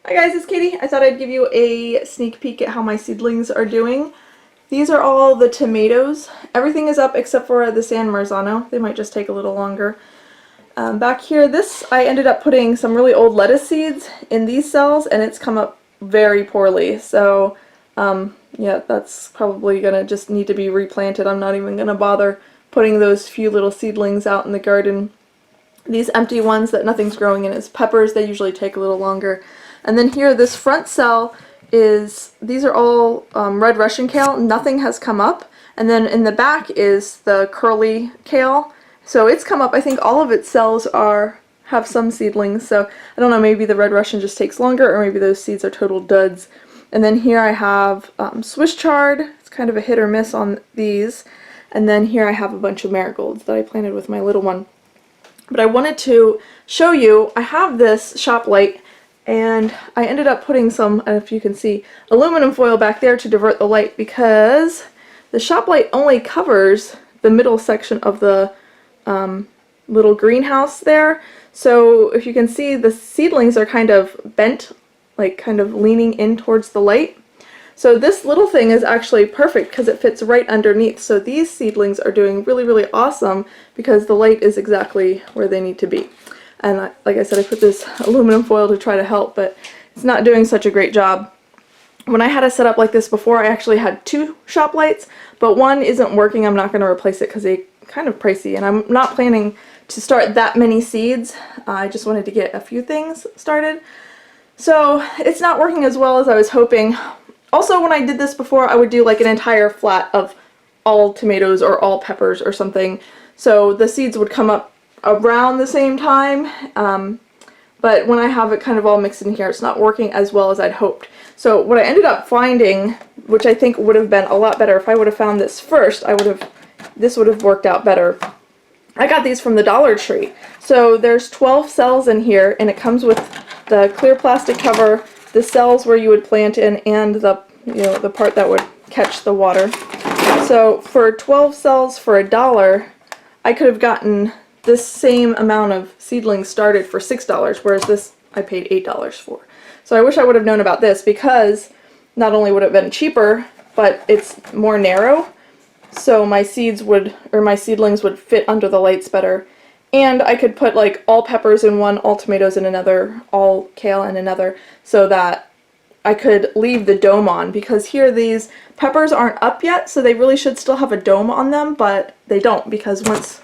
Hi guys, it's Katie. I thought I'd give you a sneak peek at how my seedlings are doing. These are all the tomatoes. Everything is up except for the San Marzano. They might just take a little longer. Back here, I ended up putting some really old lettuce seeds in these cells and it's come up very poorly. So yeah, that's probably gonna just need to be replanted. I'm not even gonna bother putting those few little seedlings out in the garden. These empty ones that nothing's growing in is peppers. They usually take a little longer. And then here, this front cell these are all red Russian kale. Nothing has come up. And then in the back is the curly kale. So it's come up. I think all of its cells have some seedlings. So I don't know, maybe the red Russian just takes longer, or maybe those seeds are total duds. And then here I have Swiss chard. It's kind of a hit or miss on these. And then here I have a bunch of marigolds that I planted with my little one. But I wanted to show you, I have this shop light, and I ended up putting some, I don't know if you can see, aluminum foil back there to divert the light, because the shop light only covers the middle section of the little greenhouse there. So if you can see, the seedlings are kind of bent, like kind of leaning in towards the light. So this little thing is actually perfect because it fits right underneath. So these seedlings are doing really, really awesome because the light is exactly where they need to be. And like I said, I put this aluminum foil to try to help, but it's not doing such a great job. When I had a setup like this before, I actually had two shop lights, but one isn't working. I'm not going to replace it because they're kind of pricey, and I'm not planning to start that many seeds. I just wanted to get a few things started. So it's not working as well as I was hoping. Also, when I did this before, I would do like an entire flat of all tomatoes or all peppers or something, so the seeds would come up around the same time, but when I have it kind of all mixed in here, it's not working as well as I'd hoped. So what I ended up finding, which I think would have been a lot better if I would have found this first, this would have worked out better. I got these from the Dollar Tree. So there's 12 cells in here, and it comes with the clear plastic cover, the cells where you would plant in, and the part that would catch the water. So for 12 cells for $1, I could have gotten this same amount of seedlings started for $6, whereas this I paid $8 for. So I wish I would have known about this, because not only would it have been cheaper, but it's more narrow, so my seedlings would fit under the lights better. And I could put like all peppers in one, all tomatoes in another, all kale in another, so that I could leave the dome on, because here these peppers aren't up yet, so they really should still have a dome on them, but they don't, because once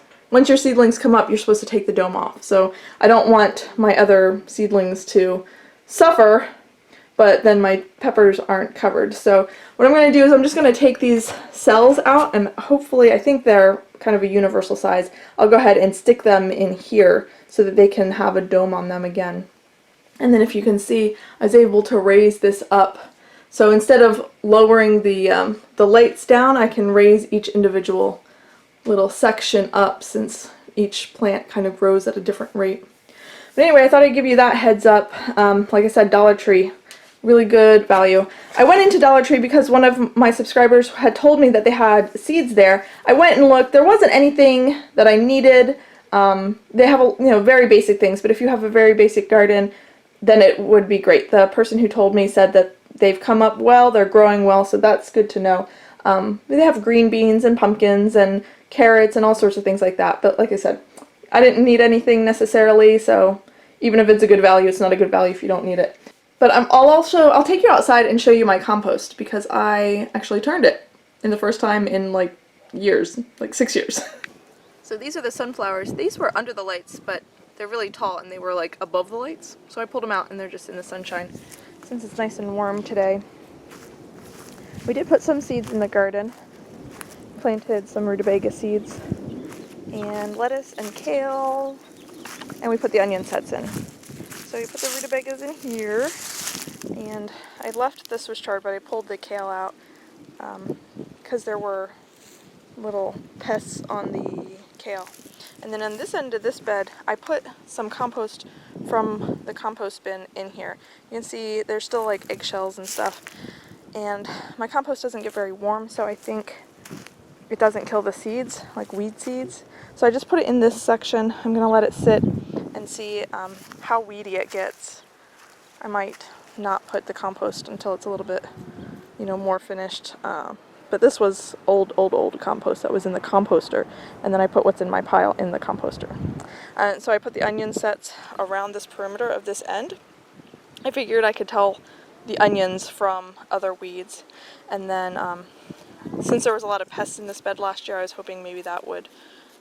your seedlings come up, you're supposed to take the dome off. So I don't want my other seedlings to suffer, but then my peppers aren't covered. So what I'm going to do is I'm just going to take these cells out, and hopefully, I think they're kind of a universal size, I'll go ahead and stick them in here so that they can have a dome on them again. And then if you can see, I was able to raise this up. So instead of lowering the lights down, I can raise each individual little section up, since each plant kind of grows at a different rate. But anyway, I thought I'd give you that heads up. Like I said, Dollar Tree, really good value. I went into Dollar Tree because one of my subscribers had told me that they had seeds there. I went and looked. There wasn't anything that I needed. They have very basic things, but if you have a very basic garden, then it would be great. The person who told me said that they've come up well, they're growing well, so that's good to know. They have green beans and pumpkins and carrots and all sorts of things like that, but like I said, I didn't need anything necessarily, so even if it's a good value, it's not a good value if you don't need it. But I'll take you outside and show you my compost, because I actually turned it in the first time in like years, like 6 years. So these are the sunflowers. These were under the lights, but they're really tall and they were like above the lights, so I pulled them out and they're just in the sunshine since it's nice and warm today. We did put some seeds in the garden. Planted some rutabaga seeds and lettuce and kale, and we put the onion sets in. So we put the rutabagas in here, and I left the Swiss chard, but I pulled the kale out because there were little pests on the kale. And then on this end of this bed, I put some compost from the compost bin in here. You can see there's still like eggshells and stuff, and my compost doesn't get very warm, so I think it doesn't kill the seeds, like weed seeds. So I just put it in this section. I'm going to let it sit and see how weedy it gets. I might not put the compost until it's a little bit, you know, more finished. But this was old compost that was in the composter, and then I put what's in my pile in the composter. And so I put the onion sets around this perimeter of this end. I figured I could tell the onions from other weeds, and then since there was a lot of pests in this bed last year, I was hoping maybe that would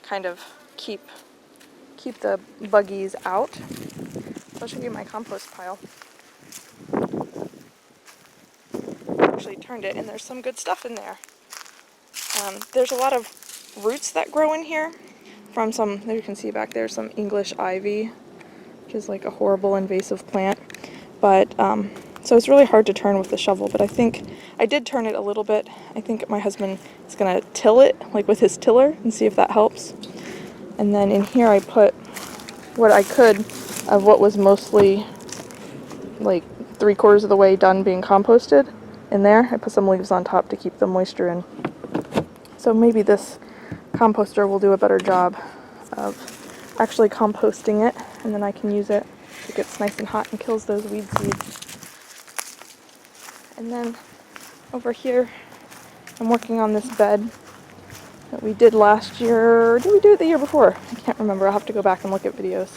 kind of keep the buggies out. I'll show you my compost pile. Actually turned it, and there's some good stuff in there. There's a lot of roots that grow in here from some, there you can see back there, some English ivy, which is like a horrible invasive plant. But so it's really hard to turn with the shovel, but I think I did turn it a little bit. I think my husband is gonna till it, like with his tiller, and see if that helps. And then in here I put what I could of what was mostly like 3/4 of the way done being composted in there. I put some leaves on top to keep the moisture in. So maybe this composter will do a better job of actually composting it, and then I can use it. It gets nice and hot and kills those weed seeds. And then over here, I'm working on this bed that we did last year. Did we do it the year before? I can't remember. I'll have to go back and look at videos.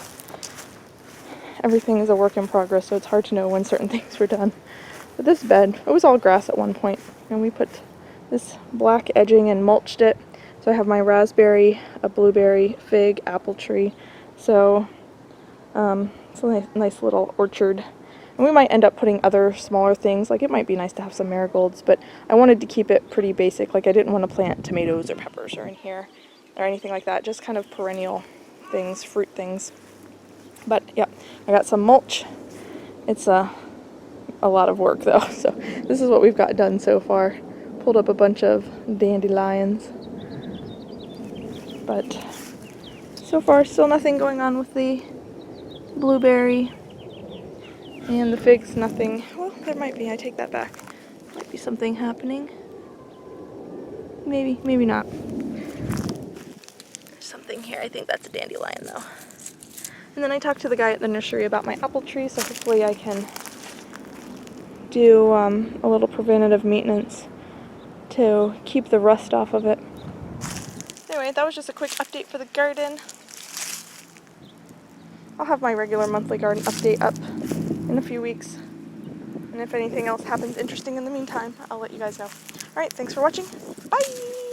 Everything is a work in progress, so it's hard to know when certain things were done. But this bed, it was all grass at one point, and we put this black edging and mulched it. So I have my raspberry, a blueberry, fig, apple tree. So it's a nice little orchard. And we might end up putting other smaller things, like it might be nice to have some marigolds, but I wanted to keep it pretty basic. Like I didn't want to plant tomatoes or peppers or in here or anything like that, just kind of perennial things, fruit things. But yeah, I got some mulch. It's a lot of work though, so this is what we've got done so far. Pulled up a bunch of dandelions, but so far still nothing going on with the blueberry. And the figs, nothing. Well, there might be. I take that back. Might be something happening. Maybe, maybe not. There's something here. I think that's a dandelion, though. And then I talked to the guy at the nursery about my apple tree, so hopefully I can do a little preventative maintenance to keep the rust off of it. Anyway, that was just a quick update for the garden. I'll have my regular monthly garden update up in a few weeks. And if anything else happens interesting in the meantime, I'll let you guys know. Alright, thanks for watching. Bye!